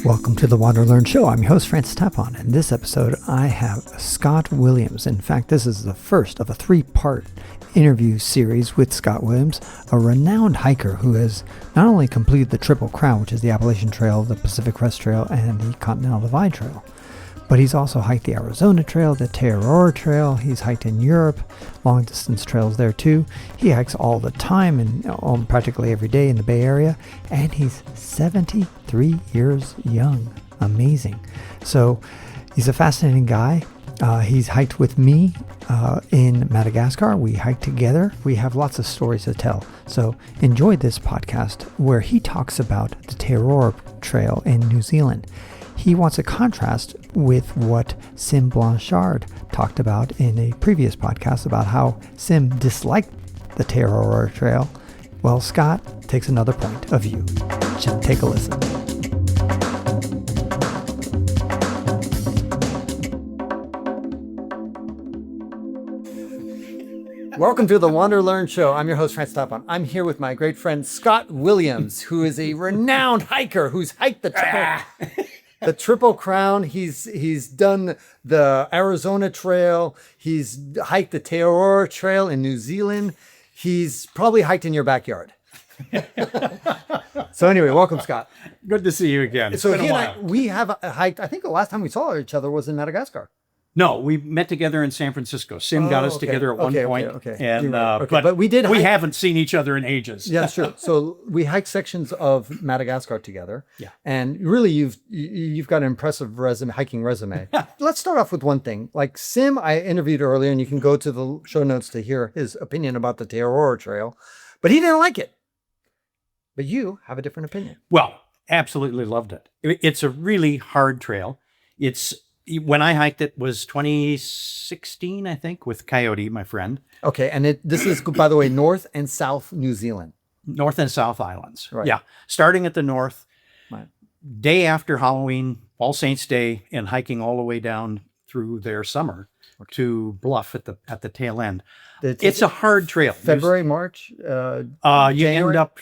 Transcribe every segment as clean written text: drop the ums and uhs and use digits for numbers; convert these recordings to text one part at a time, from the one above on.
Welcome to the WanderLearn Show. I'm your host, Francis Tapon. In this episode, I have Scott Williams. In fact, this is the first of a three-part interview series with Scott Williams, a renowned hiker who has not only completed the Triple Crown, which is the Appalachian Trail, the Pacific Crest Trail, and the Continental Divide Trail, but he's also hiked the Arizona Trail, the Te Araroa Trail. He's hiked in Europe, long-distance trails there too. He hikes all the time and practically every day in the Bay Area, and he's 73 years young. Amazing. So he's a fascinating guy. He's hiked with me in Madagascar. We hiked together. We have lots of stories to tell. So enjoy this podcast where he talks about the Te Araroa Trail in New Zealand. He wants a contrast with what Sym Blanchard talked about in a previous podcast about how Sym disliked the Te Araroa Trail. Well, Scott takes another point of view. Just take a listen. Welcome to the WanderLearn Show. I'm your host, Francis Tapon. I'm here with my great friend, Scott Williams, who is a renowned hiker who's hiked the Triple Crown. He's done the Arizona Trail. He's hiked the Te Araroa Trail in New Zealand. He's probably hiked in your backyard. So anyway, welcome, Scott. Good to see you again. So he and I, we have hiked, I think the last time we saw each other was in Madagascar. No, we met together in San Francisco. Sym got us together at one point. And, but we did. We haven't seen each other in ages. Yeah, sure. So we hiked sections of Madagascar together. Yeah. And really, you've got an impressive hiking resume. Let's start off with one thing. Like Sym, I interviewed earlier, and you can go to the show notes to hear his opinion about the Te Araroa Trail, but he didn't like it. But you have a different opinion. Well, absolutely loved it. It's a really hard trail. When I hiked it was 2016, I think, with Coyote, my friend. Okay, and this is, by the way, North and South New Zealand. North and South Islands. Right. Yeah, starting at the north, right. Day after Halloween, All Saints Day, and hiking all the way down through their summer to Bluff at the tail end. It's a hard trail. February, March, you end up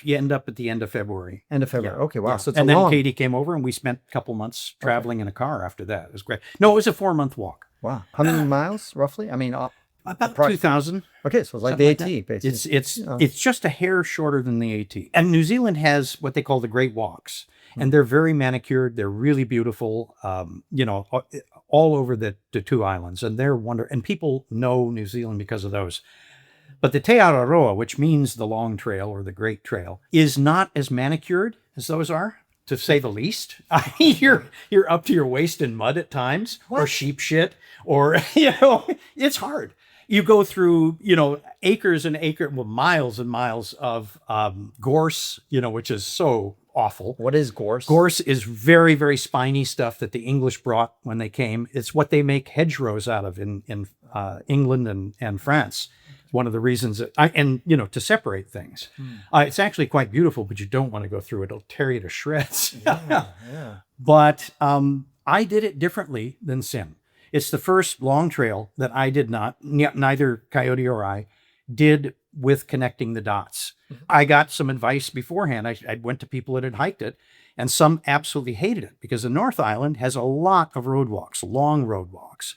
at the end of February. End of February. Yeah. Okay, wow. Yeah. So it's and then Katie came over, and we spent a couple months traveling in a car after that. It was great. No, it was a 4-month walk. Wow. How many miles roughly? I mean, about 2,000. Okay, so it's like the AT, basically. It's just a hair shorter than the AT. And New Zealand has what they call the Great Walks, and they're very manicured. They're really beautiful. All over the two islands, and they're wonderful. And people know New Zealand because of those. But the Te Araroa, which means the long trail or the great trail, is not as manicured as those are, to say the least. You're up to your waist in mud at times, or sheep shit, or it's hard. You go through acres and miles and miles of gorse, which is so awful. What is gorse? Gorse is very, very spiny stuff that the English brought when they came. It's what they make hedgerows out of in England and France. It's one of the reasons to separate things. It's actually quite beautiful, but you don't want to go through it. It'll tear you to shreds. Yeah. But I did it differently than Sym. It's the first long trail that I did not, neither Coyote or I, did with connecting the dots. I got some advice beforehand. I went to people that had hiked it, and some absolutely hated it because the North Island has a lot of roadwalks, long roadwalks.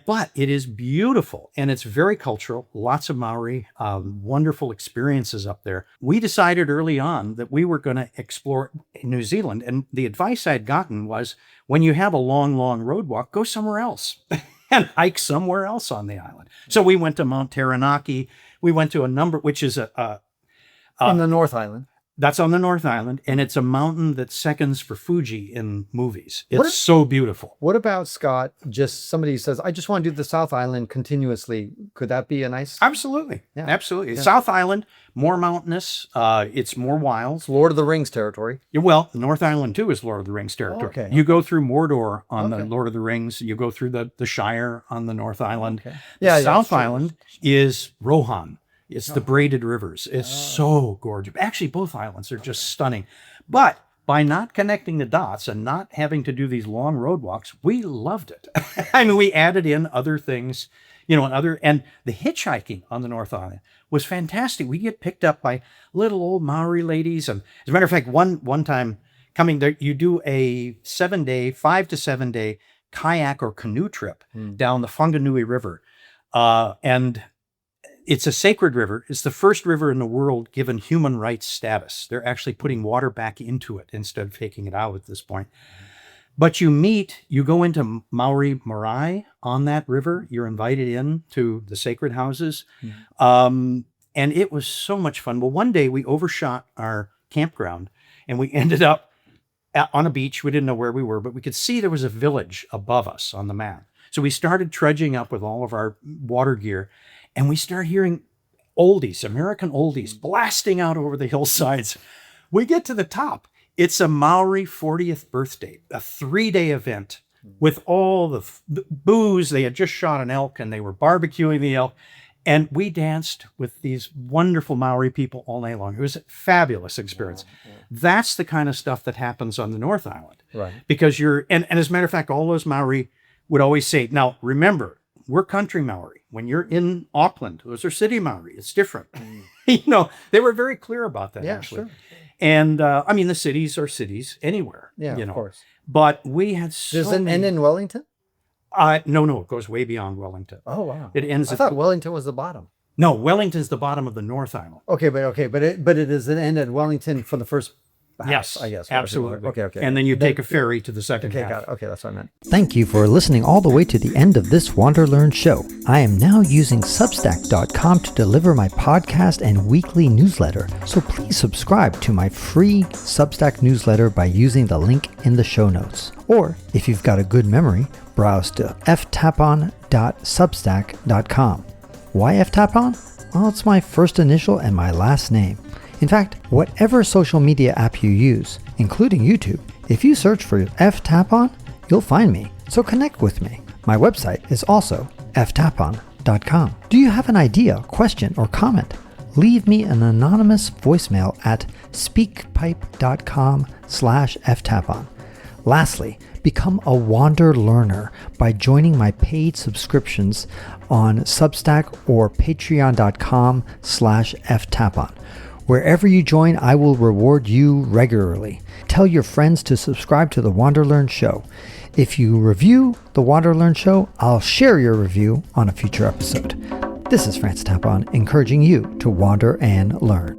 But it is beautiful, and it's very cultural, lots of Maori, wonderful experiences up there. We decided early on that we were going to explore New Zealand, and the advice I'd gotten was, when you have a long, long roadwalk, go somewhere else and hike somewhere else on the island. So we went to Mount Taranaki. We went to a number, which is on the North Island. That's on the North Island, and it's a mountain that seconds for Fuji in movies. It's so beautiful. What about, Scott, just somebody says, I just want to do the South Island continuously. Could that be a nice... Absolutely. Yeah. Absolutely. Yeah. South Island, more mountainous. It's more wild. It's Lord of the Rings territory. Well, the North Island, too, is Lord of the Rings territory. Oh, okay. You go through Mordor on the Lord of the Rings. You go through the Shire on the North Island. Okay. The South Island is Rohan. It's the braided rivers. It's so gorgeous. Actually, both islands are just stunning. But by not connecting the dots and not having to do these long road walks, we loved it. I mean, we added in other things, and the hitchhiking on the North Island was fantastic. We get picked up by little old Maori ladies. And as a matter of fact, one time coming there, you do a 7-day, 5 to 7 day kayak or canoe trip down the Whanganui River. And it's a sacred river. It's the first river in the world given human rights status. They're actually putting water back into it instead of taking it out at this point. But you go into Maori Marae on that river. You're invited in to the sacred houses. And it was so much fun. Well, one day we overshot our campground and we ended up on a beach. We didn't know where we were, but we could see there was a village above us on the map. So we started trudging up with all of our water gear, and we started hearing oldies, American oldies, blasting out over the hillsides. We get to the top. It's a Maori 40th birthday, a 3-day event with all the booze. They had just shot an elk, and they were barbecuing the elk. And we danced with these wonderful Maori people all night long. It was a fabulous experience. Yeah. That's the kind of stuff that happens on the North Island. Right. Because and as a matter of fact, all those Maori would always say, now, remember, we're country Maori. When you're in Auckland, those are city Maori. It's different. They were very clear about that, actually. Sure. And the cities are cities anywhere. Yeah, of course. But we had so Does it end in Wellington? No, it goes way beyond Wellington. Oh, wow. It ends. I thought Wellington was the bottom. No, Wellington's the bottom of the North Island. Okay, but it is an end at Wellington for the first half, yes, I guess. Absolutely. Okay. And then you take a ferry to the second half. Got it. Okay, that's what I meant. Thank you for listening all the way to the end of this WanderLearn show. I am now using Substack.com to deliver my podcast and weekly newsletter, so please subscribe to my free Substack newsletter by using the link in the show notes. Or, if you've got a good memory, browse to ftapon.substack.com. Why ftapon? Well, it's my first initial and my last name. In fact, whatever social media app you use, including YouTube, if you search for ftapon, you'll find me. So connect with me. My website is also ftapon.com. Do you have an idea, question, or comment? Leave me an anonymous voicemail at speakpipe.com/ftapon. Lastly, become a WanderLearner by joining my paid subscriptions on Substack or patreon.com/ftapon. Wherever you join, I will reward you regularly. Tell your friends to subscribe to the WanderLearn show. If you review the WanderLearn show, I'll share your review on a future episode. This is Francis Tapon, encouraging you to wander and learn.